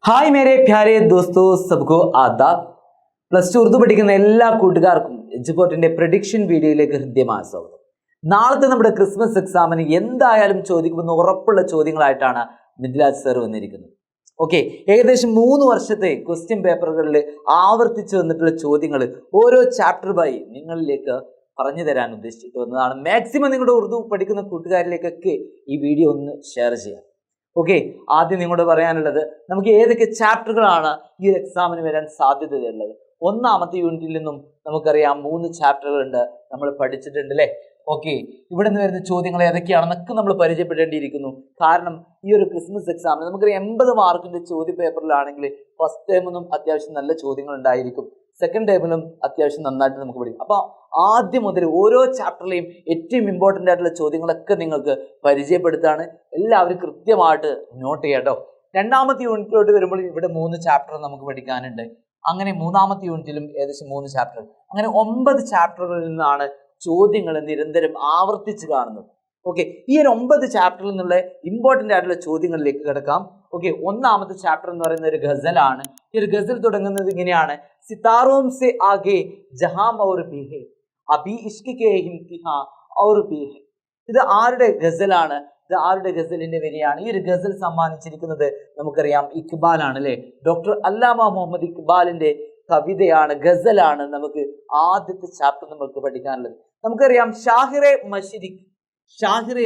Hi മേരെ പ്യാരെ ദോസ്തോ സബ്കോ ആദാബ്. Plus two Urdu പഠിക്കുന്ന എല്ലാ കൂട്ടുകാർക്കും എഡ്യൂപോർട്ടിന്റെ പ്രഡിക്ഷൻ വീഡിയോയിലേക്ക് ഹൃദ്യമായ സ്വാഗതം. നാളത്തെ നമ്മുടെ ക്രിസ്മസ് എക്സാമിന് എന്തായാലും ചോദിക്കുമെന്ന് ഉറപ്പുള്ള ചോദ്യങ്ങളായിട്ടാണ് മിഥിലാജ് സർ വന്നിരിക്കുന്നത്. ഓക്കെ, ഏകദേശം 3 വർഷത്തെ ക്വസ്റ്റ്യൻ പേപ്പറുകളിൽ ആവർത്തിച്ചു വന്നിട്ടുള്ള ചോദ്യങ്ങൾ ഓരോ ചാപ്റ്റർ ബൈ നിങ്ങളിലേക്ക് പറഞ്ഞു തരാൻ ഉദ്ദേശിച്ചിട്ട് വന്നതാണ്. മാക്സിമം നിങ്ങളുടെ ഉറുദു പഠിക്കുന്ന കൂട്ടുകാരിലേക്കൊക്കെ ഈ വീഡിയോ ഒന്ന് ഷെയർ ചെയ്യാം. ഓക്കെ, ആദ്യം നിങ്ങളോട് പറയാനുള്ളത്, നമുക്ക് ഏതൊക്കെ ചാപ്റ്ററുകളാണ് ഈ ഒരു എക്സാമിന് വരാൻ സാധ്യതയുള്ളത്. ഒന്നാമത്തെ യൂണിറ്റിൽ നിന്നും നമുക്കറിയാം 3 ചാപ്റ്ററുകളുണ്ട്, നമ്മൾ പഠിച്ചിട്ടുണ്ട് അല്ലേ. ഓക്കെ, ഇവിടെ നിന്ന് വരുന്ന ചോദ്യങ്ങൾ ഏതൊക്കെയാണെന്നൊക്കെ നമ്മൾ പരിചയപ്പെടേണ്ടിയിരിക്കുന്നു. കാരണം ഈ ഒരു ക്രിസ്മസ് എക്സാമിന് നമുക്കറിയാം 80 മാർക്കിന്റെ ചോദ്യ പേപ്പറിലാണെങ്കിൽ ഫസ്റ്റ് ടൈമൊന്നും അത്യാവശ്യം നല്ല ചോദ്യങ്ങൾ ഉണ്ടായിരിക്കും, സെക്കൻഡ് ടൈമിലും അത്യാവശ്യം നന്നായിട്ട് നമുക്ക് പഠിക്കും. അപ്പോൾ ആദ്യം മുതൽ ഓരോ ചാപ്റ്ററിലെയും ഏറ്റവും ഇമ്പോർട്ടൻ്റ് ആയിട്ടുള്ള ചോദ്യങ്ങളൊക്കെ നിങ്ങൾക്ക് പരിചയപ്പെടുത്താണ്. എല്ലാവരും കൃത്യമായിട്ട് നോട്ട് ചെയ്യാട്ടോ. രണ്ടാമത്തെ യൂണിറ്റിലോട്ട് വരുമ്പോൾ ഇവിടെ 3 ചാപ്റ്റർ നമുക്ക് പഠിക്കാനുണ്ട്. അങ്ങനെ മൂന്നാമത്തെ യൂണിറ്റിലും ഏകദേശം 3 ചാപ്റ്റർ, അങ്ങനെ 9 ചാപ്റ്ററുകളിൽ നിന്നാണ് ചോദ്യങ്ങൾ നിരന്തരം ആവർത്തിച്ച് കാണുന്നത്. ഓക്കെ, ഈ ഒരു 9 ചാപ്റ്ററിൽ നിന്നുള്ള ഇമ്പോർട്ടൻ്റ് ആയിട്ടുള്ള ചോദ്യങ്ങളിലേക്ക് കിടക്കാം. ഓക്കെ, ഒന്നാമത്തെ ചാപ്റ്റർ എന്ന് പറയുന്ന ഒരു ഗസലാണ്. ഈ ഒരു ഗസൽ തുടങ്ങുന്നത് ഇങ്ങനെയാണ്: സിതാരോം സെ ആകെ ജഹാം ഔർ ഭി ഹെ, അബി ഇഷ്ക് കെ ഇംതിഹാൻ ഔർ ഭി ഹെ. ഇത് ആരുടെ ഗസലാണ്? ഇത് ആരുടെ ഗസലിന്റെ വരിയാണ്? ഈ ഒരു ഗസൽ സമ്മാനിച്ചിരിക്കുന്നത് നമുക്കറിയാം ഇക്ബാലാണ് അല്ലെ. ഡോക്ടർ അല്ലാമ മുഹമ്മദ് ഇക്ബാലിന്റെ കവിതയാണ്, ഗസലാണ് നമുക്ക് ആദ്യത്തെ ചാപ്റ്റർ നമുക്ക് പഠിക്കാനുള്ളത്. നമുക്കറിയാം ഷാഹിറെ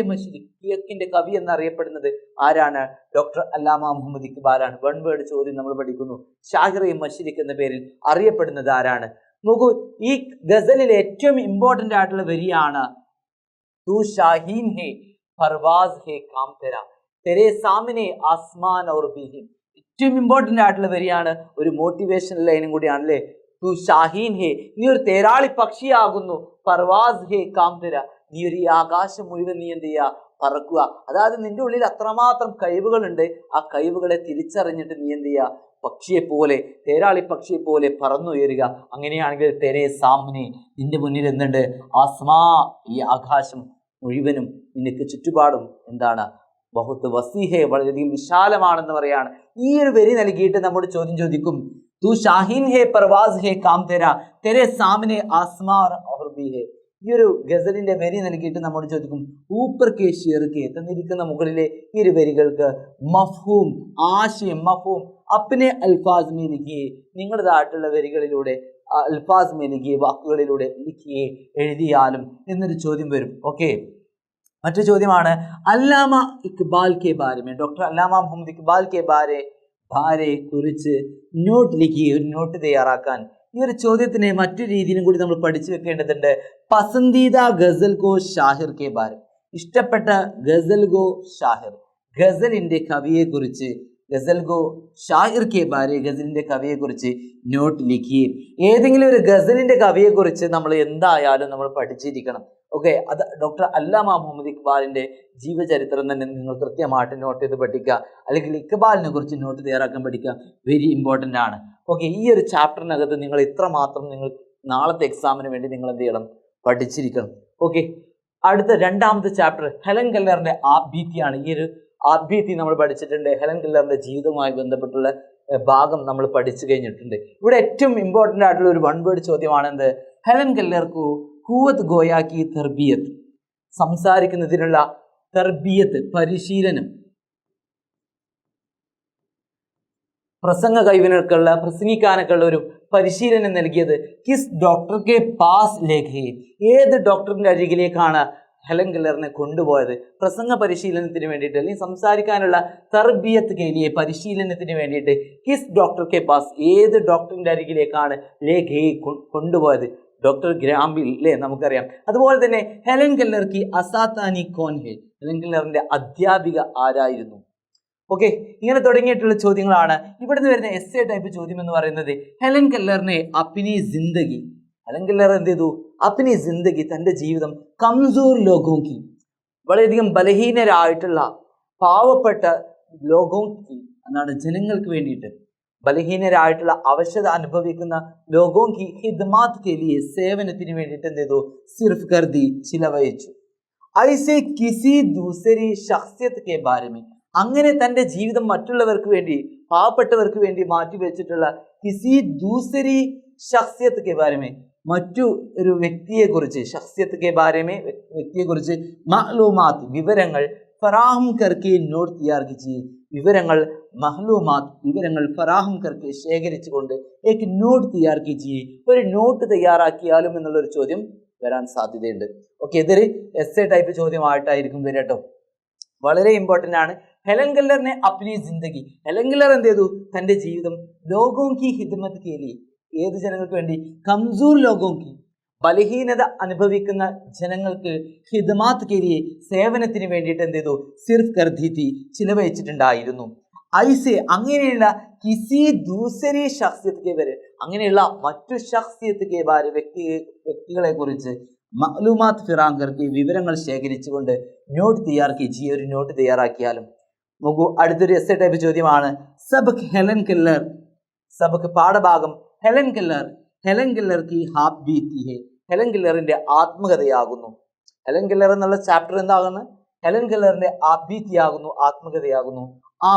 മശ്രിഖ് കിഴക്കിന്റെ കവി എന്നറിയപ്പെടുന്നത് ആരാണ്? ഡോക്ടർ അല്ലാമ മുഹമ്മദ് ഇക്ബാലാണ്. 1 വേർഡ് ചോദ്യം നമ്മൾ പഠിക്കുന്നു. ഷാഹിറെ മശ്രിഖ് എന്ന പേരിൽ അറിയപ്പെടുന്നത് ആരാണ്? നോക്കൂ, ഈ ഗസലിലെ ഏറ്റവും ഇമ്പോർട്ടന്റ് ആയിട്ടുള്ള വരിയാണ് തൂ ഷാഹീൻ ഹേ പർവാസ് ഹേ കാം തെരാ തെരേ സാമനെ ആസ്മാൻ ഔർ ബീഹിൻ. ഏറ്റവും ഇമ്പോർട്ടന്റ് ആയിട്ടുള്ള വരിയാണ്, ഒരു മോട്ടിവേഷണൽ ലൈനും കൂടിയാണ് അല്ലേ. തൂ ഷാഹീൻ ഹേ, നീ ഒരു തേരാളി പക്ഷിയാകുന്നു. പർവാസ് ഹേ കാം തെരാ, നീ ഒരു ആകാശം മുഴുവൻ നീ എന്ത് ചെയ്യുക, പറക്കുക. അതായത് നിന്റെ ഉള്ളിൽ അത്രമാത്രം കഴിവുകളുണ്ട്, ആ കഴിവുകളെ തിരിച്ചറിഞ്ഞിട്ട് നീ എന്ത് ചെയ്യുക, പക്ഷിയെ പോലെ, തേരാളി പക്ഷിയെ പോലെ പറന്നുയരുക. അങ്ങനെയാണെങ്കിൽ തെരേ സാമനെ, നിന്റെ മുന്നിൽ എന്തുണ്ട്? ആസ്മാ, ഈ ആകാശം മുഴുവനും നിനക്ക് ചുറ്റുപാടും എന്താണ്? ബഹുത്ത് വസീഹെ, വളരെയധികം വിശാലമാണെന്ന് പറയാണ്. ഈ ഒരു വരി നൽകിയിട്ട് നമ്മോട് ചോദ്യം ചോദിക്കും, തൂ ഷാഹീൻ ഹേ പർവാസ് ഹേ കാം തെരാ തെരേ സാമനെ ആസ്മാ ഔർ ഭി ഹെ. ഈ ഒരു ഗസലിന്റെ വരി നൽകിയിട്ട് നമ്മോട് ചോദിക്കും, ഊപ്പർ കെ ഷേർ കെ, തന്നിരിക്കുന്ന മുകളിലെ ഈ ഒരു വരികൾക്ക് മഫ്ഹൂം, ആശയം, മഫ്ഹൂം അപ്നെ അൽഫാസ് മേ ലിഖിയേ, നിങ്ങളുടേതായിട്ടുള്ള വരികളിലൂടെ, അൽഫാസ് മേ ലിഖിയേ, വാക്കുകളിലൂടെ ലിഖിയേ, എഴുതിയാലും എന്നൊരു ചോദ്യം വരും. ഓക്കെ, മറ്റു ചോദ്യമാണ് അല്ലാമ ഇക്ബാൽ കെ ബാരെ മേ, ഡോക്ടർ അല്ലാമ മുഹമ്മദ് ഇക്ബാൽ കെ ബാരെ കുറിച്ച് നോട്ട് ലിഖിയേ, ഒരു നോട്ട് തയ്യാറാക്കാൻ. ഈ ഒരു ചോദ്യത്തിന് മറ്റു രീതിയിലും കൂടി നമ്മൾ പഠിച്ചു വെക്കേണ്ടതുണ്ട്. പസന്ദീദ ഗസൽ ഗോ ഷാഹിർ കെ ബാരെ, ഇഷ്ടപ്പെട്ട ഗസൽ ഗോ ഷാഹിർ, ഗസലിന്റെ കവിയെ കുറിച്ച്, ഗസൽ ഗോ ഷാഹിർ കെ ബാരെ, ഗസലിന്റെ കവിയെ കുറിച്ച് നോട്ട് ലിഖിയേ. ഏതെങ്കിലും ഒരു ഗസലിന്റെ കവിയെ കുറിച്ച് നമ്മൾ എന്തായാലും നമ്മൾ പഠിച്ചിരിക്കണം. ഓക്കെ, അത് ഡോക്ടർ അല്ലാമ മുഹമ്മദ് ഇക്ബാലിന്റെ ജീവചരിത്രം തന്നെ നിങ്ങൾ കൃത്യമായിട്ട് നോട്ട് ചെയ്ത് പഠിക്കുക, അല്ലെങ്കിൽ ഇക്ബാലിനെ കുറിച്ച് നോട്ട് തയ്യാറാക്കാൻ പഠിക്കുക. വെരി ഇമ്പോർട്ടൻ്റ് ആണ്. ഓക്കെ, ഈ ഒരു ചാപ്റ്ററിനകത്ത് നിങ്ങൾ ഇത്രമാത്രം നിങ്ങൾ നാളത്തെ എക്സാമിന് വേണ്ടി നിങ്ങൾ എന്ത് ചെയ്യണം? പഠിച്ചിരിക്കണം. ഓക്കെ, അടുത്ത രണ്ടാമത്തെ ചാപ്റ്റർ ഹെലൻ കെല്ലറിന്റെ ആഭീതിയാണ്. ഈ ഒരു ആഭീതി നമ്മൾ പഠിച്ചിട്ടുണ്ട്. ഹെലൻ കെല്ലറിന്റെ ജീവിതവുമായി ബന്ധപ്പെട്ടുള്ള ഭാഗം നമ്മൾ പഠിച്ചു കഴിഞ്ഞിട്ടുണ്ട്. ഇവിടെ ഏറ്റവും ഇമ്പോർട്ടൻ്റ് ആയിട്ടുള്ള ഒരു 1 വേർഡ് ചോദ്യമാണ് എന്ത്? ഹെലൻ കെല്ലർക്ക് ഖുവത്ത് ഗോയാക്കി തർബിയത്ത്, സംസാരിക്കുന്നതിനുള്ള തർബിയത്ത്, പരിശീലനം, പ്രസംഗ കഴിവിനൊക്കെയുള്ള, പ്രസംഗിക്കാനൊക്കെയുള്ള ഒരു പരിശീലനം നൽകിയത് കിസ് ഡോക്ടർ കെ പാസ് ലേഖേ, ഏത് ഡോക്ടറിന്റെ അരികിലേക്കാണ് ഹെലൻ കെല്ലറിനെ കൊണ്ടുപോയത്? പ്രസംഗ പരിശീലനത്തിന് വേണ്ടിയിട്ട്, അല്ലെങ്കിൽ സംസാരിക്കാനുള്ള തർബിയത്ത് കേലിയെ, പരിശീലനത്തിന് വേണ്ടിയിട്ട് കിസ് ഡോക്ടർ കെ പാസ്, ഏത് ഡോക്ടറിന്റെ അരികിലേക്കാണ് ലേഖേ കൊണ്ടുപോയത്? ഡോക്ടർ ഗ്രാംബിൽ അല്ലേ, നമുക്കറിയാം. അതുപോലെ തന്നെ ഹെലൻ കെല്ലർ കി അസാത്താനി കോൻ ഹെ, ഹെലൻ കെല്ലറിന്റെ അധ്യാപിക ആരായിരുന്നു? ഓക്കെ, ഇങ്ങനെ തുടങ്ങിയിട്ടുള്ള ചോദ്യങ്ങളാണ്. ഇവിടുന്ന് വരുന്ന എസ്സേ ടൈപ്പ് ചോദ്യം എന്ന് പറയുന്നത് ഹെലൻ കെല്ലറിനെ അപ്നി ജിന്ദഗി, ഹെലൻ കെല്ലർ എന്ത് ചെയ്തു? അപ്നി ജിന്ദഗി, തൻ്റെ ജീവിതം കംസൂർ ലോഗോം കി, വളരെയധികം ബലഹീനരായിട്ടുള്ള പാവപ്പെട്ട ലോഗോം കി എന്നാണ്, ജനങ്ങൾക്ക് വേണ്ടിയിട്ട്, ബലഹീനരായിട്ടുള്ള അവശത അനുഭവിക്കുന്ന ലോഗോം കി ഹിദ്മാത് കെ ലിയെ, സേവനത്തിന് വേണ്ടിയിട്ട് എന്ത് ചെയ്തു? സിർഫ് കർദി, ചിലവഴിച്ചു. ഐസെ കിസി ദൂസരി ശഖ്സിയത്ത് കെ ബാരെ മേ, അങ്ങനെ തൻ്റെ ജീവിതം മറ്റുള്ളവർക്ക് വേണ്ടി പാവപ്പെട്ടവർക്ക് വേണ്ടി മാറ്റി വെച്ചിട്ടുള്ള കിസി ദൂസരി ശഖ്സിയത്ത് കെ ബാരെ മറ്റു ഒരു വ്യക്തിയെക്കുറിച്ച് വ്യക്തിയെക്കുറിച്ച് മാലൂമാത്ത് വിവരങ്ങൾ ഫറാഹം കർക്കെ നോട്ട് തയ്യാർ കീജിയെ വിവരങ്ങൾ വിവരങ്ങൾ ഫറാഹം കർക്കെ ശേഖരിച്ചുകൊണ്ട് ഏക് നോട്ട് തയ്യാർ കീജിയെ ഒരു നോട്ട് തയ്യാറാക്കിയാലും എന്നുള്ളൊരു ചോദ്യം വരാൻ സാധ്യതയുണ്ട്. ഓക്കെ, ഇതൊരു എസ്സേ ടൈപ്പ് ചോദ്യമായിട്ടായിരിക്കും വരിക കേട്ടോ. വളരെ ഇമ്പോർട്ടൻ്റ് ആണ്. ഹെലൻ കെല്ലറിനെ അപ്നി ജിന്ദഗി, ഹെലൻ കെല്ലർ എന്ത് ചെയ്തു? തൻ്റെ ജീവിതം ലോഗോം കി ഹിദ്മത്ത് കേലി, ഏത് ജനങ്ങൾക്ക് വേണ്ടി? കംസൂർ ലോഗോം കി, ബലഹീനത അനുഭവിക്കുന്ന ജനങ്ങൾക്ക് ഹിദ്മാത്ത് കേലിയെ സേവനത്തിന് വേണ്ടിയിട്ട് എന്ത് ചെയ്തു? സിർഫ് കർദീതി, ചിലവഴിച്ചിട്ടുണ്ടായിരുന്നു. ഐസെ അങ്ങനെയുള്ള കിസി ദൂസരി ശഖ്സിയത്ത് കെ ബാരെ, അങ്ങനെയുള്ള മറ്റു ശഖ്സിയത്ത് കെ ബാരെ വ്യക്തികളെ കുറിച്ച് മാലൂമാത്ത് ഫിറാം കർക്കെ വിവരങ്ങൾ ശേഖരിച്ചുകൊണ്ട് നോട്ട് തയ്യാർ കീജിയെ ഒരു നോട്ട് തയ്യാറാക്കിയാലും. നോക്കൂ, അടുത്തൊരു എസ്സേ ടൈപ്പ് ചോദ്യമാണ്. സബക് ഹെലൻ കെല്ലർ, സബക് പാഠഭാഗം ഹെലൻ കെല്ലർ കി ഹാബ് ബീത്തി ഹെ, ഹെലൻ കെല്ലറിന്റെ ആത്മകഥയാകുന്നു. ഹെലൻ കെല്ലർ എന്നുള്ള ചാപ്റ്റർ എന്താകുന്നു? ഹെലൻ കെല്ലറിന്റെ ആത്മീതിയാകുന്നു, ആത്മകഥയാകുന്നു. ആ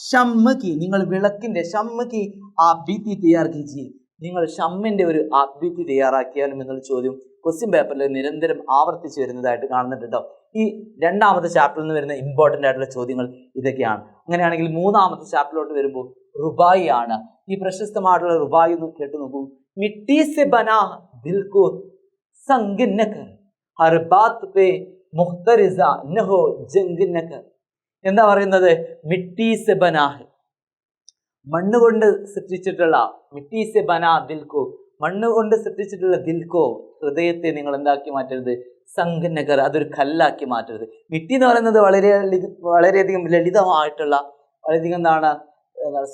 ഷമ്മക്ക്, നിങ്ങൾ വിളക്കിന്റെ ഷമ്മക്ക് ആത്മീതി തയ്യാർ കീജിയെ, നിങ്ങൾ ഷമ്മിന്റെ ഒരു ആത്മീതി തയ്യാറാക്കിയാലും എന്നുള്ള ചോദ്യം ക്വസ്റ്റ്യൻ പേപ്പറിൽ നിരന്തരം ആവർത്തിച്ച് വരുന്നതായിട്ട് കാണുന്നുണ്ട് കേട്ടോ. ഈ രണ്ടാമത്തെ ചാപ്റ്ററിൽ നിന്ന് വരുന്ന ഇമ്പോർട്ടൻ്റ് ആയിട്ടുള്ള ചോദ്യങ്ങൾ ഇതൊക്കെയാണ്. അങ്ങനെയാണെങ്കിൽ മൂന്നാമത്തെ ചാപ്റ്ററിലോട്ട് വരുമ്പോൾ റുബായി ആണ്. ഈ പ്രശസ്തമായിട്ടുള്ള റുബായി ഒന്ന് കേട്ടു നോക്കൂ. മിട്ടി സെ ബനാ ദിൽ കോ സംഗ് ന കർ, ഹർ ബാത് പേ മുഖ്തരിസ ന ഹോ ജംഗ് ന കർ. എന്താ പറയുന്നത്? മിട്ടി സെ ബനാ, മണ്ണ് കൊണ്ട് സൃഷ്ടിച്ചിട്ടുള്ള, മിട്ടി സെ ബനാ ദിൽ കോ, മണ്ണ് കൊണ്ട് സൃഷ്ടിച്ചിട്ടുള്ള ദിൽക്കോ, ഹൃദയത്തെ നിങ്ങൾ എന്താക്കി മാറ്റരുത്? സംഗ് നഗർ, അതൊരു കല്ലാക്കി മാറ്റരുത്. മിട്ടി എന്ന് പറയുന്നത് വളരെയധികം ലളിതമായിട്ടുള്ള, വളരെയധികം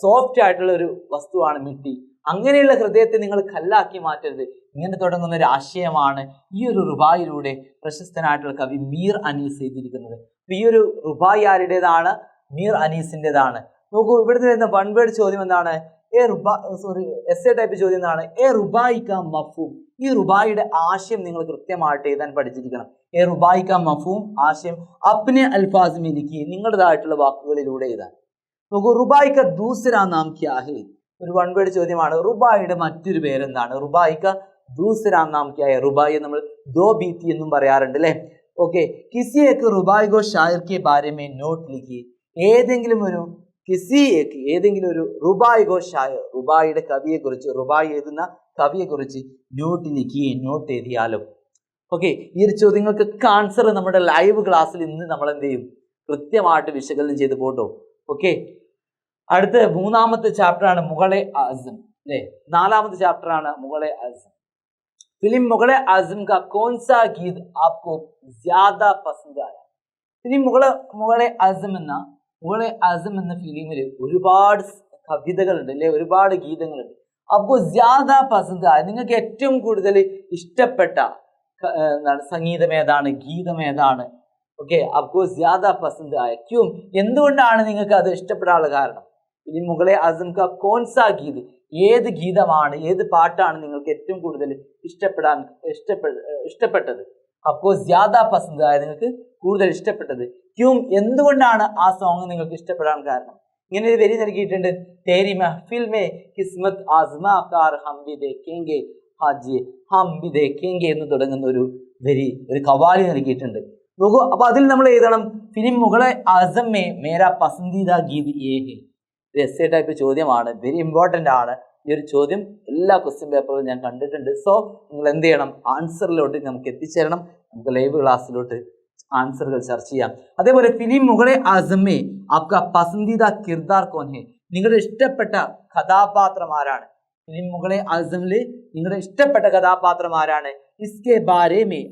സോഫ്റ്റ് ആയിട്ടുള്ള ഒരു വസ്തുവാണ് മിട്ടി. അങ്ങനെയുള്ള ഹൃദയത്തെ നിങ്ങൾ കല്ലാക്കി മാറ്റരുത്. ഇങ്ങനെ തുടങ്ങുന്ന ഒരു ആശയമാണ് ഈ ഒരു റുബായിലൂടെ പ്രശസ്തനായിട്ടുള്ള കവി മീർ അനീസ് എഴുതിയിരിക്കുന്നത്. അപ്പൊ ഈ ഒരു റുബായി ആരുടേതാണ്? മീർ അനീസിൻ്റെതാണ്. നോക്കൂ, ഇവിടുന്ന് വരുന്ന വൺ വേർഡ് ചോദ്യം എന്താണ്? എസ്സേ ടൈപ്പ് ചോദ്യം എന്താണ്? എ റുബായി കാ മഫ്ഹൂം, ഈ റുബായിയുടെ ആശയം നിങ്ങൾ കൃത്യമായിട്ട് എഴുതാൻ പഠിച്ചിരിക്കണം. എ റുബായി കാ മഫ്ഹൂം, ആശയം അപ്നെ അൽഫാസ് മേ ലിഖിയെ, നിങ്ങളുടേതായിട്ടുള്ള വാക്കുകളിലൂടെ എഴുതാൻ. നോക്കൂ, റുബായി കാ ദൂസരാ നാം ക്യാ ഹേ, ഒരു വൺ വേർഡ് ചോദ്യമാണ്. റുബായിയുടെ മറ്റൊരു പേരെന്താണ്? റുബായി കാ ദൂസരാ നാം ക്യാ ഹേ, റുബായി നമ്മൾ ദോ ബീത്തി എന്നും പറയാറുണ്ട് അല്ലേ? ഓക്കെ, കിസി ഏക് റുബായി ഗോ ഷായർ കെ ബാരെ മേ നോട്ട് ലിഖിയെ, ഏതെങ്കിലും ഒരു ഒരു റുബായി ഗോ ഷായർ, റുബായിയുടെ കവിയെക്കുറിച്ച്, റുബായി എഴുതുന്ന കവിയെക്കുറിച്ച് നോട്ട് ലിഖിയെ, നോട്ട് എഴുതിയാലും. ഓക്കെ, ഈ ഒരു ചോദ്യങ്ങൾക്കൊക്കെ ആൻസർ നമ്മുടെ ലൈവ് ക്ലാസ്സിൽ ഇന്ന് നമ്മൾ എന്ത് ചെയ്യും? കൃത്യമായിട്ട് വിശകലനം ചെയ്ത് പോട്ടോ. ഓക്കെ, അടുത്ത മൂന്നാമത്തെ ചാപ്റ്ററാണ് മുഗളെ ആസം അല്ലേ? നാലാമത്തെ ചാപ്റ്ററാണ് മുഗളെ ആസം. ഫിലിം മുഗളെ ആസം കാ കോൺ സാ ഗീത് ആപ്കോ ജ്യാദ പസന്ദ് ആയ? ഫിലിം മുഗളെ ആസം എന്ന ഫിലിമിൽ ഒരുപാട് കവിതകളുണ്ട് അല്ലെ, ഒരുപാട് ഗീതങ്ങളുണ്ട്. അപ്പോൾ ജ്യാദ പസന്ദ് ആയ, നിങ്ങൾക്ക് ഏറ്റവും കൂടുതൽ ഇഷ്ടപ്പെട്ട സംഗീതം ഏതാണ്? ഗീതം ഏതാണ്? ഓക്കെ, അപ്പോൾ ജ്യാദ പസന്ദ് ആയ ക്യൂം, എന്തുകൊണ്ടാണ് നിങ്ങൾക്ക് അത് ഇഷ്ടപ്പെടാനുള്ള കാരണം? ഫിലിം മുഗളെ ആസം കാ കോൺ സാ ഗീത്, ഏത് ഗീതമാണ്, ഏത് പാട്ടാണ് നിങ്ങൾക്ക് ഏറ്റവും കൂടുതൽ ഇഷ്ടപ്പെട്ടത്? അപ്പോൾ ജ്യാദ പസന്ദ് ആയ, നിങ്ങൾക്ക് കൂടുതൽ ഇഷ്ടപ്പെട്ടത്. ക്യൂം, എന്തുകൊണ്ടാണ് ആ സോങ് നിങ്ങൾക്ക് ഇഷ്ടപ്പെടാൻ കാരണം? ഇങ്ങനെ ഒരു വരി നൽകിയിട്ടുണ്ട്. തേരി Mehfil may Kismath asthma car ഹം ഭി ദേഖേംഗെ ഹാജി ഹം ഭി ദേഖേംഗെ എന്ന് തുടങ്ങുന്ന ഒരു വരി, ഒരു കവാലി നൽകിയിട്ടുണ്ട്. നോക്കൂ, അപ്പൊ അതിൽ നമ്മൾ എഴുതണം ഫിലിം മുഗളെ ആസം മേ മേരാ പസന്ദീദ ഗീത് യേ ഹേ. ഒരു എസ്സേ ടൈപ്പ് ചോദ്യമാണ്, വെരി ഇമ്പോർട്ടൻ്റ് ആണ്. ഈ ഒരു ചോദ്യം എല്ലാ ക്വസ്റ്റ്യൻ പേപ്പറിലും ഞാൻ കണ്ടിട്ടുണ്ട്. സോ നിങ്ങൾ എന്ത് ചെയ്യണം? ആൻസറിലോട്ട് നമുക്ക് എത്തിച്ചേരണം. നമുക്ക് ലൈവ് ക്ലാസ്സിലോട്ട് ആൻസറുകൾ ചർച്ച ചെയ്യാം. അതേപോലെ ഫിലിം മുഗളെ ആസം മേ ആപ്കാ പസന്ദീദ കിർദാർ കോൻ ഹെ, നിങ്ങളുടെ ഇഷ്ടപ്പെട്ട കഥാപാത്രം ആരാണ്? ഫിലിം മുഗളെ ആസമില് നിങ്ങളുടെ ഇഷ്ടപ്പെട്ട കഥാപാത്രം ആരാണ്? ഇസ്കെ ബാരെ മേ,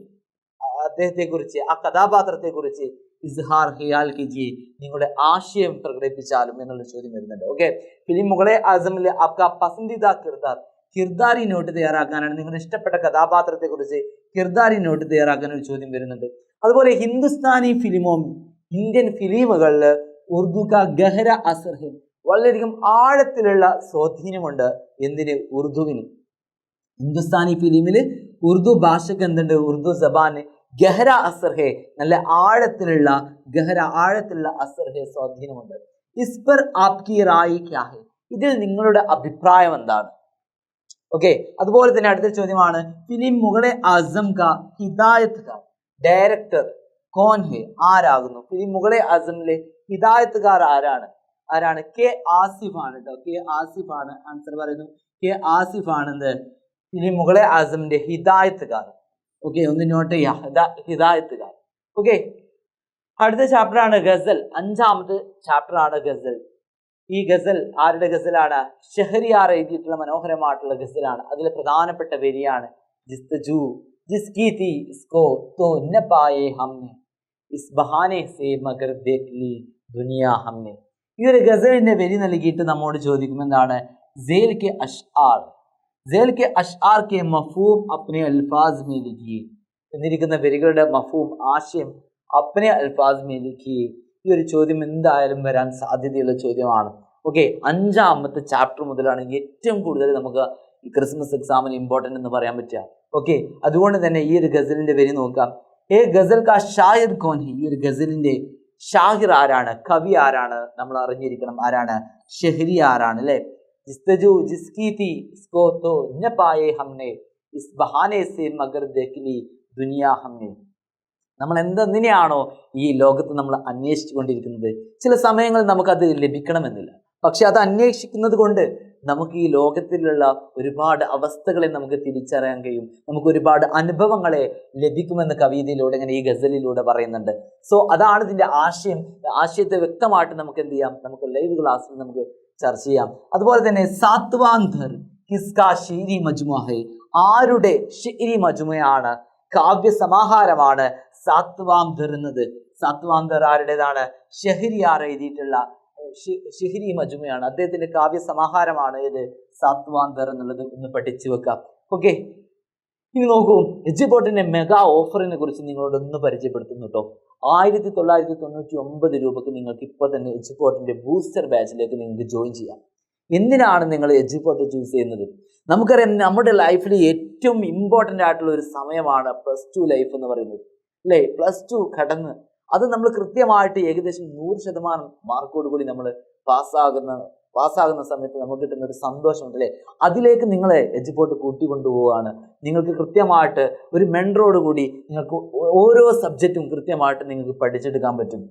അദ്ദേഹത്തെ കുറിച്ച്, ആ കഥാപാത്രത്തെ കുറിച്ച് ഇസ്ഹാർ ഖിയാൽ കീജിയെ, നിങ്ങളുടെ ആശയം പ്രകടിപ്പിച്ചാലും എന്നുള്ള ചോദ്യം വരുന്നുണ്ട്. ഓക്കെ, ഫിലിം മുഗളെ ആസമിലെ ആപ്കാ പസന്ദീദ കിർദാരി നോട്ട് തയ്യാറാക്കാനാണ്. നിങ്ങളുടെ ഇഷ്ടപ്പെട്ട കഥാപാത്രത്തെ കുറിച്ച് കിർദാരി നോട്ട് തയ്യാറാക്കാൻ ഒരു ചോദ്യം വരുന്നുണ്ട്. അതുപോലെ ഹിന്ദുസ്ഥാനി ഫിലിമോമി, ഇന്ത്യൻ ഫിലിമുകളിൽ ഉറുദു കാ ഗഹര അസർ ഹെ, വളരെയധികം ആഴത്തിലുള്ള സ്വാധീനമുണ്ട് എന്തിന്? ഉറുദുവിന്. ഹിന്ദുസ്ഥാനി ഫിലിമിൽ ഉറുദു ഭാഷക്ക് എന്തുണ്ട്? ഉറുദു സബാന് ഗഹര അസർ ഹെ, നല്ല ആഴത്തിലുള്ള അസർ ഹെ, സ്വാധീനമുണ്ട്. ഇസ് പർ ആപ്കി റായ് ക്യാ ഹെ, ഇതിൽ നിങ്ങളുടെ അഭിപ്രായം എന്താണ്? ഓക്കെ, അതുപോലെ തന്നെ അടുത്ത ചോദ്യമാണ് ഫിലിം മുഗളെ ആസം കാ ഹിദായത്കാർ ഡയറക്ടർ കോൻ ഹെ, ആരാകുന്നു? ഫിലിം മുഗളെ ആസമിലെ ഹിദായത്കാർ ആരാണ്? കെ ആസിഫ് ആണ് കേട്ടോ, കെ ആസിഫ് ആണ് ആൻസർ പറയുന്നു. കെ ആസിഫ് ആണ് എന്ത് ഫിലിം മുഗളെ ആസമിന്റെ ഹിദായത്കാർ. ഓക്കെ, ഒന്ന് നോട്ട് ചെയ്യാം, ഹിദായത്കാർ. ഓക്കെ, അടുത്ത ചാപ്റ്റർ ആണ് ഗസൽ. 5ാമത്തെ ചാപ്റ്റർ ആണ് ഗസൽ. ഈ ഗസൽ ആരുടെ ഗസലാണ്? ഷെഹരിയാർ എഴുതിയിട്ടുള്ള മനോഹരമായിട്ടുള്ള ഗസലാണ്. അതിലെ പ്രധാനപ്പെട്ട വരിയാണ് ജിസ്തജു ജിസ്കി തീ ഇസ്കോ തോ ന പായേ ഹംനെ is ബഹാനെ say Magar ദേഖ് Lee Duniya ഹംനെ. ഈ ഒരു ഗസലിന്റെ വരി നൽകിയിട്ട് നമ്മോട് ചോദിക്കും എന്താണ്? Sale K അഷ്ആർ K മഫൂം അപ്നെ Alfas may ലിഖിയേ, എന്നിരിക്കുന്ന വരികളുടെ മഫൂം ആശയം അപ്നെ അൽഫാസ് മേ ലിഖിയേ. ഈ ഒരു ചോദ്യം എന്തായാലും വരാൻ സാധ്യതയുള്ള ചോദ്യമാണ്. ഓക്കെ, 5ാമത്തെ ചാപ്റ്റർ മുതലാണ് ഏറ്റവും കൂടുതൽ നമുക്ക് ഈ ക്രിസ്മസ് എക്സാമിന് ഇമ്പോർട്ടൻ്റ് എന്ന് പറയാൻ പറ്റുക. ഓക്കെ, അതുകൊണ്ട് തന്നെ ഈ ഒരു ഗസലിന്റെ വരി നോക്കാം. ഏ ഗസൽ കാ ഷാഹിർ കോൻ ഹി, ഈ ഒരു ഗസലിന്റെ ഷാഹിർ ആരാണ്? കവി ആരാണ്? നമ്മൾ അറിഞ്ഞിരിക്കണം. ആരാണ്? ഷെഹരിയാർ ആണ് അല്ലെ. ജിസ്തജു ജിസ്കി തീ ഇസ്കോ തോ ന പായേ ഹംനെ is ബഹാനെ say Magar ദേഖ് Lee Duniya ഹംനെ. നമ്മൾ എന്തിനെയാണോ ഈ ലോകത്ത് നമ്മൾ അന്വേഷിച്ചു കൊണ്ടിരിക്കുന്നത്, ചില സമയങ്ങളിൽ നമുക്കത് ലഭിക്കണമെന്നില്ല. പക്ഷെ അത് അന്വേഷിക്കുന്നത് കൊണ്ട് നമുക്ക് ഈ ലോകത്തിലുള്ള ഒരുപാട് അവസ്ഥകളെ നമുക്ക് തിരിച്ചറിയാൻ കഴിയും. നമുക്ക് ഒരുപാട് അനുഭവങ്ങളെ ലഭിക്കുമെന്ന് കവിതയിലൂടെ ഇങ്ങനെ ഈ ഗസലിലൂടെ പറയുന്നുണ്ട്. സോ അതാണ് ഇതിന്റെ ആശയം. ആശയത്തെ വ്യക്തമായിട്ട് നമുക്ക് എന്ത് ചെയ്യാം? നമുക്ക് ലൈവ് ക്ലാസ്സിൽ നമുക്ക് ചർച്ച ചെയ്യാം. അതുപോലെ തന്നെ സാത്വാന്തർ കിസ്കാ ഷീരി മജ്മുഅ ഹൈ, ആരുടെ ഷിരി മജ്മുഅയാണ്? കാവ്യ സമാഹാരമാണ് സാത്വാന്തർ എന്നത്. സാത്വാന്തർ ആരുടേതാണ്? ഷെഹരിയാർ എഴുതിയിട്ടുള്ള ഷിഹ്രി മജ്മുഅയാണ്. അദ്ദേഹത്തിന്റെ കാവ്യ സമാഹാരമാണ് ഇത് സാത്വാന്തർ എന്നുള്ളത്. ഒന്ന് പഠിച്ചു വെക്കാം. ഓക്കെ, ഇനി നോക്കൂ, എജുപോർട്ടിന്റെ മെഗാ ഓഫറിനെ കുറിച്ച് നിങ്ങളോട് ഒന്ന് പരിചയപ്പെടുത്തുന്നു കേട്ടോ. 1999 രൂപക്ക് നിങ്ങൾക്ക് ഇപ്പോൾ തന്നെ എജുപോർട്ടിന്റെ ബൂസ്റ്റർ ബാച്ചിലേക്ക് നിങ്ങൾക്ക് ജോയിൻ ചെയ്യാം. എന്തിനാണ് നിങ്ങൾ എജുപോർട്ട് ചൂസ് ചെയ്യുന്നത്? നമുക്കറിയാം, നമ്മുടെ ലൈഫിൽ ഏറ്റവും ഇമ്പോർട്ടൻ്റ് ആയിട്ടുള്ള ഒരു സമയമാണ് +2 ലൈഫ് എന്ന് പറയുന്നത് അല്ലേ. +2 കടന്ന് അത് നമ്മൾ കൃത്യമായിട്ട് ഏകദേശം 100% മാർക്കോട് കൂടി നമ്മൾ പാസ്സാകുന്ന സമയത്ത് നമുക്ക് കിട്ടുന്ന ഒരു സന്തോഷമുണ്ട് അല്ലേ. അതിലേക്ക് നിങ്ങളെ എജുപോർട്ട് കൂട്ടിക്കൊണ്ടുപോവുകയാണ്. നിങ്ങൾക്ക് കൃത്യമായിട്ട് ഒരു മെൻറ്ററോട് കൂടി നിങ്ങൾക്ക് ഓരോ സബ്ജക്റ്റും കൃത്യമായിട്ട് നിങ്ങൾക്ക് പഠിച്ചെടുക്കാൻ പറ്റും.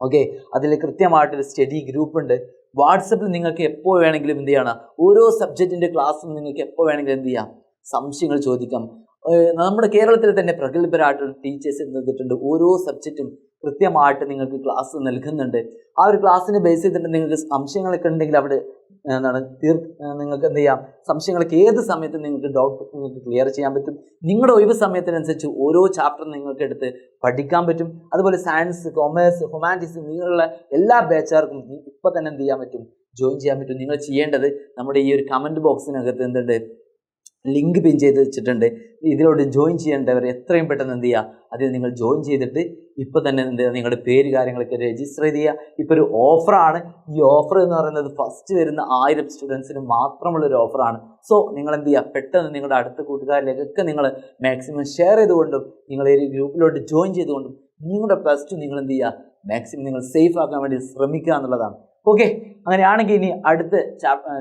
ഓക്കെ, അതിൽ കൃത്യമായിട്ടൊരു സ്റ്റഡി ഗ്രൂപ്പ് ഉണ്ട്. വാട്സപ്പിൽ നിങ്ങൾക്ക് എപ്പോൾ വേണമെങ്കിലും എന്ത് ചെയ്യണം, ഓരോ സബ്ജക്റ്റിൻ്റെ ക്ലാസ്സും നിങ്ങൾക്ക് എപ്പോൾ വേണമെങ്കിലും എന്ത് ചെയ്യാം, സംശയങ്ങൾ ചോദിക്കാം. നമ്മുടെ കേരളത്തിൽ തന്നെ പ്രഗത്ഭരായിട്ടുള്ള ടീച്ചേഴ്സ് നിന്നിട്ടുണ്ട്. ഓരോ സബ്ജക്റ്റും കൃത്യമായിട്ട് നിങ്ങൾക്ക് ക്ലാസ് നൽകുന്നുണ്ട്. ആ ഒരു ക്ലാസ്സിനെ ബേസ് ചെയ്തിട്ട് നിങ്ങൾക്ക് സംശയങ്ങളൊക്കെ ഉണ്ടെങ്കിൽ അവിടെ നിങ്ങൾക്ക് എന്ത് ചെയ്യാം, സംശയങ്ങളൊക്കെ ഏത് സമയത്തും നിങ്ങൾക്ക് ഡൗട്ട് നിങ്ങൾക്ക് ക്ലിയർ ചെയ്യാൻ പറ്റും. നിങ്ങളുടെ ഒഴിവ് സമയത്തിനനുസരിച്ച് ഓരോ ചാപ്റ്റർ നിങ്ങൾക്ക് എടുത്ത് പഠിക്കാൻ പറ്റും. അതുപോലെ സയൻസ്, കൊമേഴ്സ്, ഹ്യൂമാനിറ്റീസ് നിങ്ങളുള്ള എല്ലാ ബാച്ചുകാർക്കും ഇപ്പം തന്നെ എന്ത് ചെയ്യാൻ പറ്റും, ജോയിൻ ചെയ്യാൻ പറ്റും. നിങ്ങൾ ചെയ്യേണ്ടത് നമ്മുടെ ഈ ഒരു കമൻറ്റ് ബോക്സിനകത്ത് എന്തുണ്ട്, ലിങ്ക് പിൻ ചെയ്ത് വെച്ചിട്ടുണ്ട്. ഇതിലോട്ട് ജോയിൻ ചെയ്യേണ്ടവർ എത്രയും പെട്ടെന്ന് എന്ത് ചെയ്യുക, അതിൽ നിങ്ങൾ ജോയിൻ ചെയ്തിട്ട് ഇപ്പോൾ തന്നെ എന്ത് ചെയ്യുക, നിങ്ങളുടെ പേര് കാര്യങ്ങളൊക്കെ രജിസ്റ്റർ ചെയ്യുക. ഇപ്പോൾ ഒരു ഓഫറാണ്. ഈ ഓഫർ എന്ന് പറയുന്നത് ഫസ്റ്റ് വരുന്ന 1000 സ്റ്റുഡൻസിന് മാത്രമുള്ളൊരു ഓഫറാണ്. സോ നിങ്ങൾ എന്ത് ചെയ്യുക, പെട്ടെന്ന് നിങ്ങളുടെ അടുത്ത കൂട്ടുകാരിലേക്കൊക്കെ നിങ്ങൾ മാക്സിമം ഷെയർ ചെയ്തുകൊണ്ടും നിങ്ങൾ ഈ ഗ്രൂപ്പിലോട്ട് ജോയിൻ ചെയ്തുകൊണ്ടും നിങ്ങളുടെ +2 നിങ്ങൾ എന്ത് ചെയ്യുക, മാക്സിമം നിങ്ങൾ സേഫ് ആക്കാൻ വേണ്ടി ശ്രമിക്കുക എന്നുള്ളതാണ്. ഓക്കെ, അങ്ങനെയാണെങ്കിൽ ഇനി അടുത്ത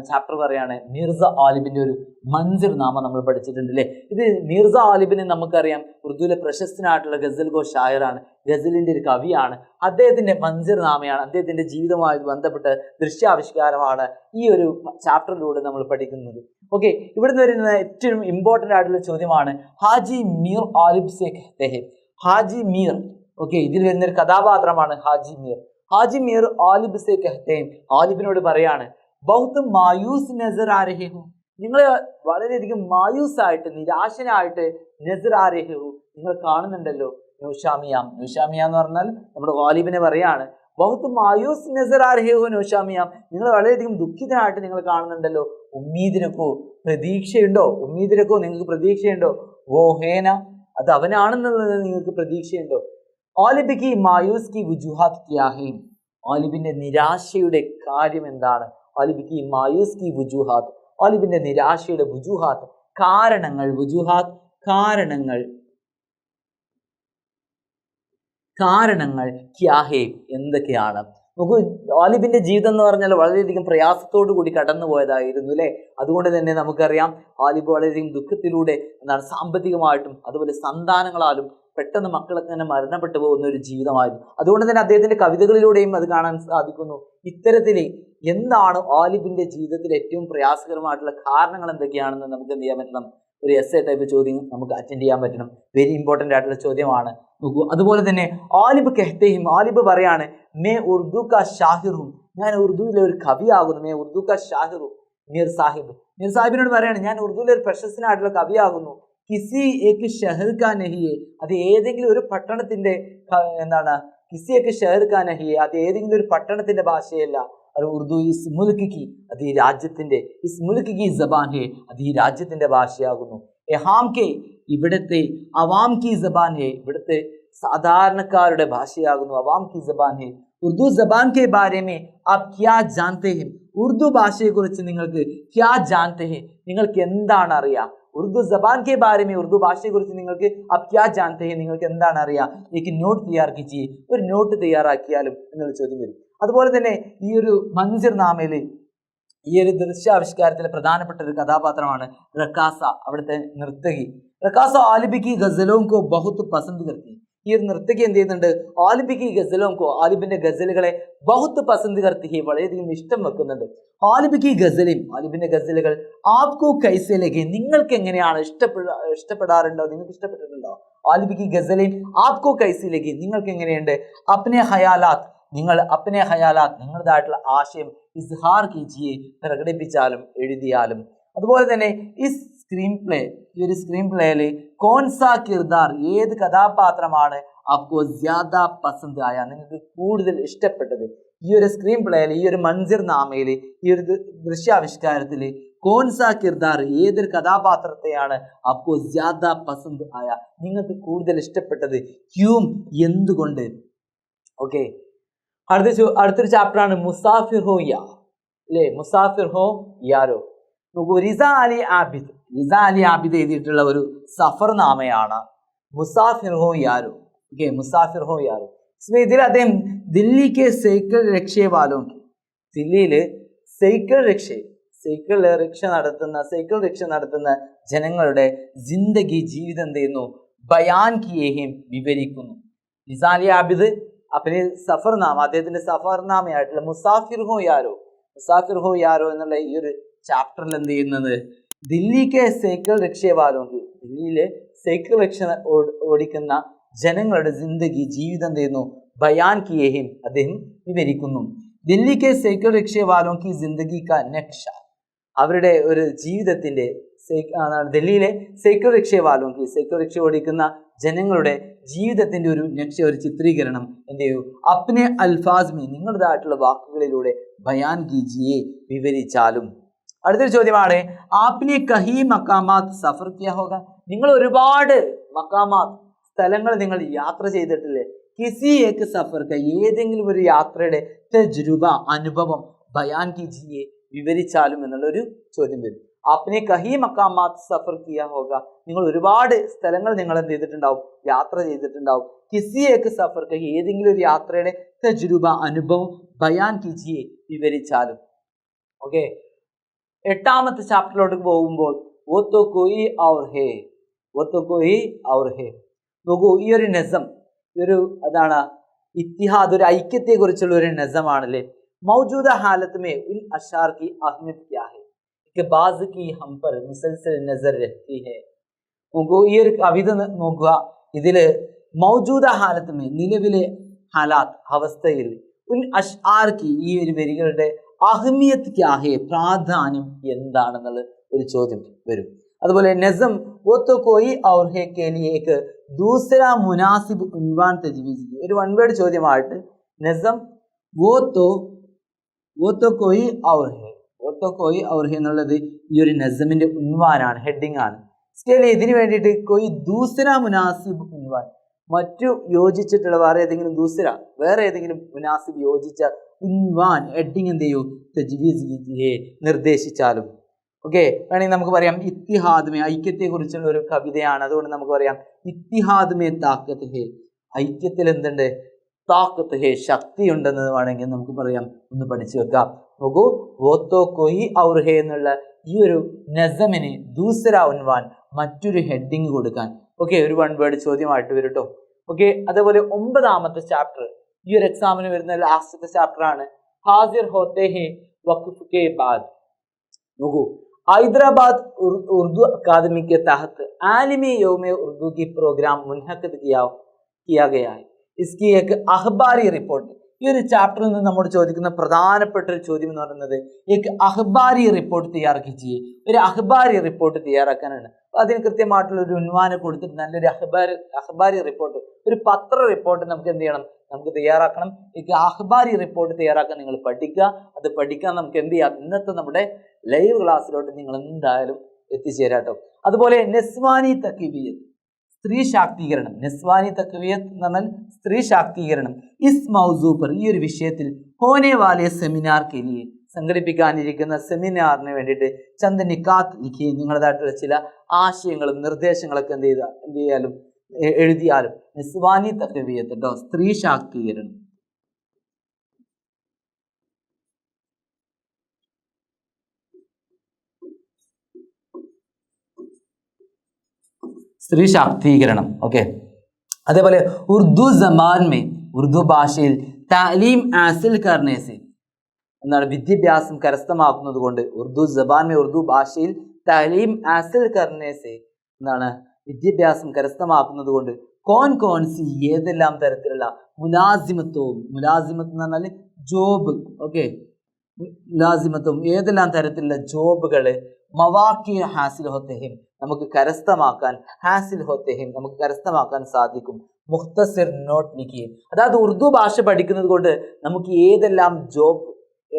ചാപ്റ്റർ പറയാണ് മിർസ ഗാലിബിന്റെ ഒരു മൻസിർ നാമ നമ്മൾ പഠിച്ചിട്ടുണ്ട് അല്ലേ. ഇത് മിർസ ഗാലിബിനെ നമുക്കറിയാം ഉറുദുവിലെ പ്രശസ്തനായിട്ടുള്ള ഗസൽ ഗോ ഷായറാണ്, ഗസലിന്റെ ഒരു കവിയാണ്. അദ്ദേഹത്തിന്റെ മൻസിർ നാമയാണ്, അദ്ദേഹത്തിന്റെ ജീവിതവുമായി ബന്ധപ്പെട്ട ദൃശ്യാവിഷ്കാരമാണ് ഈ ഒരു ചാപ്റ്ററിലൂടെ നമ്മൾ പഠിക്കുന്നത്. ഓക്കെ, ഇവിടുന്ന് വരുന്ന ഏറ്റവും ഇമ്പോർട്ടൻ്റ് ആയിട്ടുള്ള ചോദ്യമാണ് ഹാജി മീർ ഗാലിബ് സെ കഹ്തെ ഹെ. ഹാജി മീർ, ഓക്കെ, ഇതിൽ വരുന്നൊരു കഥാപാത്രമാണ് ഹാജി മീർ. ഹാജി മീർ ഗാലിബ് സെ കഹ്തെ ഹെ, ഗാലിബിനോട് പറയാണ് ബഹുത്ത് മായൂസ് നസർ ആ രഹേ ഹോ, നിങ്ങൾ വളരെയധികം മായൂസായിട്ട് നിരാശനായിട്ട് നസർ ആ രഹേ ഹോ, നിങ്ങൾ കാണുന്നുണ്ടല്ലോ. നൗഷാമിയാം, നൗഷാമിയ എന്ന് പറഞ്ഞാൽ നമ്മുടെ ഗാലിബിനെ പറയാണ് ബഹുത്ത് മായൂസ് നസർ ആ രഹേ ഹോ നൗഷാമിയാം, നിങ്ങൾ വളരെയധികം ദുഃഖിതനായിട്ട് നിങ്ങൾ കാണുന്നുണ്ടല്ലോ. ഉമ്മീദിനക്കോ, പ്രതീക്ഷയുണ്ടോ? ഉമ്മീദിനക്കോ, നിങ്ങൾക്ക് പ്രതീക്ഷയുണ്ടോ? വോ ഹേന, അത് അവനാണെന്നുള്ളത് നിങ്ങൾക്ക് പ്രതീക്ഷയുണ്ടോ? ഗാലിബ് കി മായൂസ് കി വുജൂഹാത്ത് ക്യാ ഹൈ, ഗാലിബിന്റെ നിരാശയുടെ കാര്യം എന്താണ്? ഗാലിബ് കി മായൂസ് കി വുജൂഹാത്ത്, ഗാലിബിന്റെ നിരാശയുടെ വുജൂഹാത്ത്, കാരണങ്ങൾ. വുജൂഹാത്ത് കാരണങ്ങൾ, കാരണങ്ങൾ ക്യാ ഹൈ എന്തൊക്കെയാണ്? നോക്കൂ, ഗാലിബിന്റെ ജീവിതം എന്ന് പറഞ്ഞാൽ വളരെയധികം പ്രയാസത്തോടു കൂടി കടന്നു പോയതായിരുന്നു അല്ലെ. അതുകൊണ്ട് തന്നെ നമുക്കറിയാം ഗാലിബ് വളരെയധികം ദുഃഖത്തിലൂടെ സാമ്പത്തികമായിട്ടും അതുപോലെ സന്താനങ്ങളാലും പെട്ടെന്ന് മക്കളൊക്കെ തന്നെ മരണപ്പെട്ടു പോകുന്ന ഒരു ജീവിതമായിരുന്നു. അതുകൊണ്ട് തന്നെ അദ്ദേഹത്തിന്റെ കവിതകളിലൂടെയും അത് കാണാൻ സാധിക്കുന്നു. ഇത്തരത്തില് എന്താണ് ഗാലിബിന്റെ ജീവിതത്തിൽ ഏറ്റവും പ്രയാസകരമായിട്ടുള്ള കാരണങ്ങൾ എന്തൊക്കെയാണെന്ന് നമുക്ക് എന്ത് ചെയ്യാൻ പറ്റണം, ഒരു എസ്സേ ടൈപ്പ് ചോദ്യം നമുക്ക് അറ്റൻഡ് ചെയ്യാൻ പറ്റണം. വെരി ഇമ്പോർട്ടൻ്റ് ആയിട്ടുള്ള ചോദ്യമാണ്. നോക്കൂ, അതുപോലെ തന്നെ ഗാലിബ് കെഹ്തേഹിം, ഗാലിബ് പറയാണ് മേ ഉർദു കാ ഷാഹിറും, ഞാൻ ഉറുദുവിലെ ഒരു കവിയാകുന്നു. മേ ഉർദു കാ ഷാഹിറു മീർ സാഹിബ്, മീർ സാഹിബിനോട് പറയാണ് ഞാൻ ഉറുദുവിലെ ഒരു പ്രശസ്തനായിട്ടുള്ള കവിയാകുന്നു. കിസി ഏക്ക് ഷഹർ കാ നഹിയെ, അത് ഏതെങ്കിലും ഒരു പട്ടണത്തിന്റെ കിസി ഏക്ക് ഷഹർ കാ നഹിയെ, അത് ഏതെങ്കിലും ഒരു പട്ടണത്തിന്റെ ഭാഷയല്ല. അത് ഉറുദു ഇസ് മുൽക്ക് കി, അത് ഈ രാജ്യത്തിന്റെ, ഇസ് മുൽക്ക് കി സബാൻ ഹെ, അത് ഈ രാജ്യത്തിന്റെ ഭാഷയാകുന്നു. എഹാം കെ, ഇവിടുത്തെ, അവാം കി സബാൻ ഹെ, ഇവിടുത്തെ സാധാരണക്കാരുടെ ഭാഷയാകുന്നു. അവാം കി സബാൻ ഹെ. ഉറുദു സബാൻ കെ ബാരെ മേ ആപ് ക്യാ ജാൻതേ ഹെ, ഉറുദു ഭാഷയെ കുറിച്ച് നിങ്ങൾക്ക് ക്യാ ജാൻതേ ഹെ, നിങ്ങൾക്ക് എന്താണ് അറിയാം. ഉറുദു സബാൻ കെ ബാരെ മേ, ഉറുദു ഭാഷയെ കുറിച്ച് നിങ്ങൾക്ക് ആപ് ക്യാ ജാൻതേ ഹെ, നിങ്ങൾക്ക് എന്താണ് അറിയാം. എനിക്ക് നോട്ട് തയ്യാർ കീജിയെ, ഒരു നോട്ട് തയ്യാറാക്കിയാലും എന്നുള്ള ചോദ്യം വരും. അതുപോലെ തന്നെ ഈ ഒരു മൻസിർ നാമയില് ഈ ഒരു ദൃശ്യാവിഷ്കാരത്തിലെ പ്രധാനപ്പെട്ട ഒരു കഥാപാത്രമാണ് റക്കാസ, അവിടുത്തെ നർത്തകി. റക്കാസ ഗാലിബ് ഗസലോം കോ ബഹുത്ത് പസന്ദ് കർത്തി, ഈ ഒരു നർത്തകി എന്ത് ചെയ്യുന്നുണ്ട്, ഗാലിബ് ഗസലോം കോ, ഗാലിബിന്റെ ഗസലുകളെ ബഹുത്ത് പസന്ദ് കർത്തി, വളരെയധികം ഇഷ്ടം വെക്കുന്നുണ്ട്. ഗാലിബ് ഗസലും, ഗാലിബിന്റെ ഗസലുകൾ ആപ്കോ കൈസേ ലഗേ, നിങ്ങൾക്ക് എങ്ങനെയാണ് ഇഷ്ടപ്പെടാറുണ്ടോ, നിങ്ങൾക്ക് ഇഷ്ടപ്പെട്ടിട്ടുണ്ടോ. ഗാലിബ് ഗസലും ആപ്കോ കൈസേ ലഗേ, നിങ്ങൾക്ക് എങ്ങനെയുണ്ട്. അപ്നെ ഖയാലാത്ത്, നിങ്ങൾ അപ്നെ ഖയാലാത്ത്, നിങ്ങളുടേതായിട്ടുള്ള ആശയം ഇസ്ഹാർ കീജിയെ, പ്രകടിപ്പിച്ചാലും എഴുതിയാലും. അതുപോലെ തന്നെ ഈ സ്ക്രീൻ പ്ലേ, ഈ ഒരു സ്ക്രീൻ പ്ലേയില് കോൺസാ കിർദാർ, ഏത് കഥാപാത്രമാണ് ആപ്കോ ജ്യാദ പസന്ദ് ആയ, നിങ്ങൾക്ക് കൂടുതൽ ഇഷ്ടപ്പെട്ടത്. ഈ ഒരു സ്ക്രീൻ പ്ലേയില്, ഈ ഒരു മൻസിർ നാമയില്, ഈ ഒരു ദൃശ്യാവിഷ്കാരത്തില് കോൺസാ കിർദാർ, ഏതൊരു കഥാപാത്രത്തെയാണ് ആപ്കോ ജ്യാദ പസന്ദ് ആയ, നിങ്ങൾക്ക് കൂടുതൽ ഇഷ്ടപ്പെട്ടത്. ക്യൂം, എന്തുകൊണ്ട്. ഓക്കെ, അടുത്തൊരു ചാപ്റ്ററാണ് മുസാഫിർ ഹോ യാ, അല്ലേ, മുസാഫിർ ഹോ യാരോ. നോക്കൂ, റിസ അലി ആബിദ് എഴുതിയിട്ടുള്ള ഒരു സഫർ നാമയാണ് മുസാഫിർ ഹോ യാരോ. ഓക്കെ, മുസാഫിർ ഹോ യാരോ. ഇതിൽ അദ്ദേഹം ദില്ലിക്ക് സൈക്കിൾ രക്ഷവാലോം, ദില്ലിയില് സൈക്കിൾ റിക്ഷ നടത്തുന്ന ജനങ്ങളുടെ ജിന്ദഗി, ജീവിതം എന്ത് ചെയ്യുന്നു, ബയാൻ കിയേഹിം, വിവരിക്കുന്നു. റിസ അലി ആബിദ് അപ്പനെ സഫർനാമ, അദ്ദേഹത്തിന്റെ സഫർനാമയായിട്ടുള്ള മുസാഫിർ ഹോ യാരോ എന്നുള്ള ഈ ഒരു ചാപ്റ്ററിൽ എന്ത് ചെയ്യുന്നത്, ദില്ലിക്ക് സൈക്കിൾ റിക്ഷവാലോ, ദില്ലിയിലെ സൈക്കിൾ റിക്ഷ ഓടിക്കുന്ന ജനങ്ങളുടെ ജിന്ദഗി, ജീവിതം എന്ത് ചെയ്യുന്നു, ബയാൻ കിയേഹിം, അദ്ദേഹം വിവരിക്കുന്നു. ദില്ലിക്ക് സൈക്കിൾ റിക്ഷവാലോ കി ജിന്ദഗി കാ നക്ഷ, അവരുടെ ഒരു ജീവിതത്തിന്റെ, ഡൽഹിയിലെ സൈക്കിൾ റിക്ഷ ഓടിക്കുന്ന ജനങ്ങളുടെ ജീവിതത്തിന്റെ ഒരു ഒരു ചിത്രീകരണം എന്ത് ചെയ്യൂ, അപ്നെ അൽഫാസ്മി, നിങ്ങളുടേതായിട്ടുള്ള വാക്കുകളിലൂടെ ബയാൻ കീജിയെ, വിവരിച്ചാലും. അടുത്തൊരു ചോദ്യമാണ് ആപ്നെ കഹി മക്കാമാത്ത് സഫർ കിയാ ഹോഗ, നിങ്ങൾ ഒരുപാട് മക്കാമാത്ത്, സ്ഥലങ്ങൾ നിങ്ങൾ യാത്ര ചെയ്തിട്ടില്ലേ. കിസി ഏക്ക് സഫർ ക, ഏതെങ്കിലും ഒരു യാത്രയുടെ തജ്രുബ, അനുഭവം, ബയാൻ കീജിയെ, വിവരിച്ചാലും എന്നുള്ളൊരു ചോദ്യം വരും. ആപ്നെ കഹി മക്കാമാത്ത് സഫർ കിയാ ഹോഗ, നിങ്ങൾ ഒരുപാട് സ്ഥലങ്ങൾ നിങ്ങൾ എന്ത് ചെയ്തിട്ടുണ്ടാവും, യാത്ര ചെയ്തിട്ടുണ്ടാവും. കിസി ഏക്ക് സഫർ കഹി, ഏതെങ്കിലും ഒരു യാത്രയുടെ തജ്രുബ, അനുഭവം, ബയാൻ കീജിയെ, വിവരിച്ചാലും. ഓക്കെ, എട്ടാമത്തെ ചാപ്റ്ററിലോട്ട് പോകുമ്പോൾ വോ തോ കോയി ഔർ ഹേ, നോക്കൂ, ഈ ഒരു നസം, ഈ ഒരു അതാണ് ഇത്തിഹാദ്, ഒരു ഐക്യത്തെ കുറിച്ചുള്ള ഒരു നസമാണല്ലേ. മൗജൂദ ഹാലത്ത് മേ ഉൻ അഷാർ കി അഹ്മിയത്ത് ക്യാ ഹൈ कि बाज की हम पर मुसलसल नजर रहती है. നോക്കൂ, ഈ ഒരു കവിത നോക്കുക, ഇതില് മൗജൂദ ഹാലത്ത് മേ, നിലവിലെ ഹാലാത്ത്, അവസ്ഥയിൽ, ഉൻ അഷ്ആർ കി, ഈ ഒരു വരികളുടെ അഹ്മിയത്ത് ക്യാ ഹേ, പ്രാധാന്യം എന്താണെന്നുള്ള ഒരു ചോദ്യം വരും. അതുപോലെ നസം വോ തോ കോയി ഔർ ഹേ കെ ലിയേ ഏക് ദൂസര മുനാസിബ് ഉൻവാൻ തജ്വീസ് കി, ഒരു വൺ വേർഡ് ചോദ്യമായിട്ട് നസം വോ തോ കോയി ഔർ ഹേ എന്നുള്ളത് ഈ ഒരു നസമിന്റെ ഉൻവാനാണ്, ഹെഡിങ് ആണ്. സ്കെയിൽ ഇതിന് വേണ്ടിയിട്ട് കൊയ് ദൂസര മുനാസിബ് ഉൻവാൻ, മറ്റു യോജിച്ചിട്ടുള്ള വേറെ ഏതെങ്കിലും മുനാസിബ് യോജിച്ച ഉൻവാൻ, ഹെഡിങ് എന്ത് ചെയ്യൂ, തജ്വീസ് നിർദ്ദേശിച്ചാലും. ഓക്കെ, വേണമെങ്കിൽ നമുക്ക് പറയാം ഇത്തിഹാദ് മേ, ഐക്യത്തെ കുറിച്ചുള്ള ഒരു കവിതയാണ്. അതുകൊണ്ട് നമുക്ക് പറയാം ഇത്തിഹാദ് മേ താക്കത്ത് ഹേ, ഐക്യത്തിൽ എന്തുണ്ട്, താക്കത്ത് ഹേ, ശക്തി ഉണ്ടെന്ന് വേണമെങ്കിൽ നമുക്ക് പറയാം. ഒന്ന് പഠിച്ചു വെക്കാം. നോക്കൂ, വോത്തോ കൊഹി ഔർ ഹേ എന്നുള്ള ഈ ഒരു നസമിന് ദൂസര ഉൻവാൻ, മറ്റൊരു ഹെഡിങ് കൊടുക്കാൻ. ഓക്കെ, ഒരു വൺ വേർഡ് ചോദ്യമായിട്ട് വരും കേട്ടോ. ഓക്കെ, അതേപോലെ 9ാമത്തെ ചാപ്റ്റർ, ഈ ഒരു എക്സാമിന് വരുന്ന ലാസ്റ്റത്തെ ചാപ്റ്റർ ആണ്. ഹാസിർ ഹോത്തെ ഹേ വഖഫ് കെ ബാദ്. നോക്കൂ, हैदराबाद उर्दू अकादमी के तहत आलमी यौम उर्दू की प्रोग्राम मुनहद किया गया है. इसकी एक अखबारी रिपोर्ट. ഈ ഒരു ചാപ്റ്ററിൽ നിന്ന് നമ്മോട് ചോദിക്കുന്ന പ്രധാനപ്പെട്ട ഒരു ചോദ്യം എന്ന് പറയുന്നത് एक अखबारी റിപ്പോർട്ട് തയ്യാറാക്കിച്ച്, ഒരു അഖബാരി റിപ്പോർട്ട് തയ്യാറാക്കാനാണ്. അതിന് കൃത്യമായിട്ടുള്ള ഒരു ഉൻവാനം കൊടുത്തിട്ട് നല്ലൊരു അഖബാരി റിപ്പോർട്ട്, ഒരു പത്ര റിപ്പോർട്ട് നമുക്ക് എന്ത് ചെയ്യണം, നമുക്ക് തയ്യാറാക്കണം. ഈ അഖബാരി റിപ്പോർട്ട് തയ്യാറാക്കാൻ നിങ്ങൾ പഠിക്കുക. അത് പഠിക്കാൻ നമുക്ക് എന്ത് ചെയ്യാം, ഇന്നത്തെ നമ്മുടെ ലൈവ് ക്ലാസ്സിലോട്ട് നിങ്ങൾ എന്തായാലും എത്തിച്ചേരാട്ടോ. അതുപോലെ നെസ്വാനി തഖ്വിയത്ത്, സ്ത്രീ ശാക്തീകരണം. നെസ്വാനി തഖ്വിയത്ത് എന്ന് പറഞ്ഞാൽ സ്ത്രീ ശാക്തീകരണം. ഇസ് മൗസൂ പർ, ഈ ഒരു വിഷയത്തിൽ ഹോനെ വാലെ സെമിനാർ കെ ലിയെ, സംഘടിപ്പിക്കാനിരിക്കുന്ന സെമിനാറിന് വേണ്ടിയിട്ട് ചന്ദ് നിക്കാത്ത് ലിഖി, നിങ്ങളുടേതായിട്ടുള്ള ചില ആശയങ്ങളും നിർദ്ദേശങ്ങളൊക്കെ എന്ത് ചെയ്യാലും എഴുതിയാലും. നെസ്വാനി തഖ്വിയത്ത് കേട്ടോ, സ്ത്രീ ശാക്തീകരണം. സ്ത്രീ ശാക്തീകരണം. ഓക്കെ, അതേപോലെ ഉർദു ജമാൻ മേ, ഉർദു ഭാഷയിൽ താലീം ഹാസിൽ കർനെ സെ, എന്താണ്, വിദ്യാഭ്യാസം കരസ്ഥമാക്കുന്നത് കൊണ്ട്. ഉർദു ജബാൻ മേ, ഉർദു ഭാഷയിൽ താലീം ഹാസിൽ കർനെ സെ, എന്താണ്, വിദ്യാഭ്യാസം കരസ്ഥമാക്കുന്നത് കൊണ്ട്. കോൺ സി, ഏതെല്ലാം തരത്തിലുള്ള മുലാസിമത്വവും, മുലാസിമത്ത് എന്ന് പറഞ്ഞാൽ ജോബ്. ഓക്കെ, മുലാസിമത്വം, ഏതെല്ലാം തരത്തിലുള്ള ജോബുകൾ. മവാക്കി ഹാസിൽ ഹോത്തേഹിം, നമുക്ക് കരസ്ഥമാക്കാൻ, ഹാസിൽ ഹോത്തേഹിം, നമുക്ക് കരസ്ഥമാക്കാൻ സാധിക്കും. മുഖ്തസിർ നോട്ട് ലിഖിയെ, അതായത് ഉറുദു ഭാഷ പഠിക്കുന്നത് കൊണ്ട് നമുക്ക്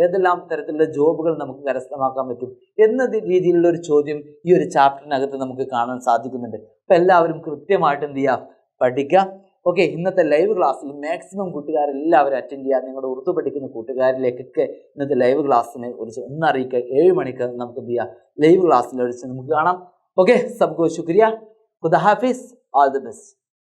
ഏതെല്ലാം തരത്തിലുള്ള ജോബുകൾ നമുക്ക് കരസ്ഥമാക്കാൻ പറ്റും എന്ന രീതിയിലുള്ള ഒരു ചോദ്യം ഈ ഒരു ചാപ്റ്ററിനകത്ത് നമുക്ക് കാണാൻ സാധിക്കുന്നുണ്ട്. അപ്പം എല്ലാവരും കൃത്യമായിട്ട് എന്ത് ചെയ്യുക, പഠിക്കുക. ഓക്കെ, ഇന്നത്തെ ലൈവ് ക്ലാസ്സിൽ മാക്സിമം കൂട്ടുകാരെല്ലാവരും അറ്റൻഡ് ചെയ്യുക. നിങ്ങളുടെ ഉറുദു പഠിക്കുന്ന കൂട്ടുകാരിലേക്കൊക്കെ ഇന്നത്തെ ലൈവ് ക്ലാസ്സിനെ കുറിച്ച് ഒന്നറിയിക്കുക. 7 മണിക്ക് നമുക്ക് എന്ത് ചെയ്യുക, ലൈവ് ക്ലാസ്സിൽ വിളിച്ച് നമുക്ക് കാണാം. ഓക്കെ, സബ്കോ ശുക്രിയ, ഖുദാ ഹാഫിസ്, ഓൾ ദി ബെസ്റ്റ്.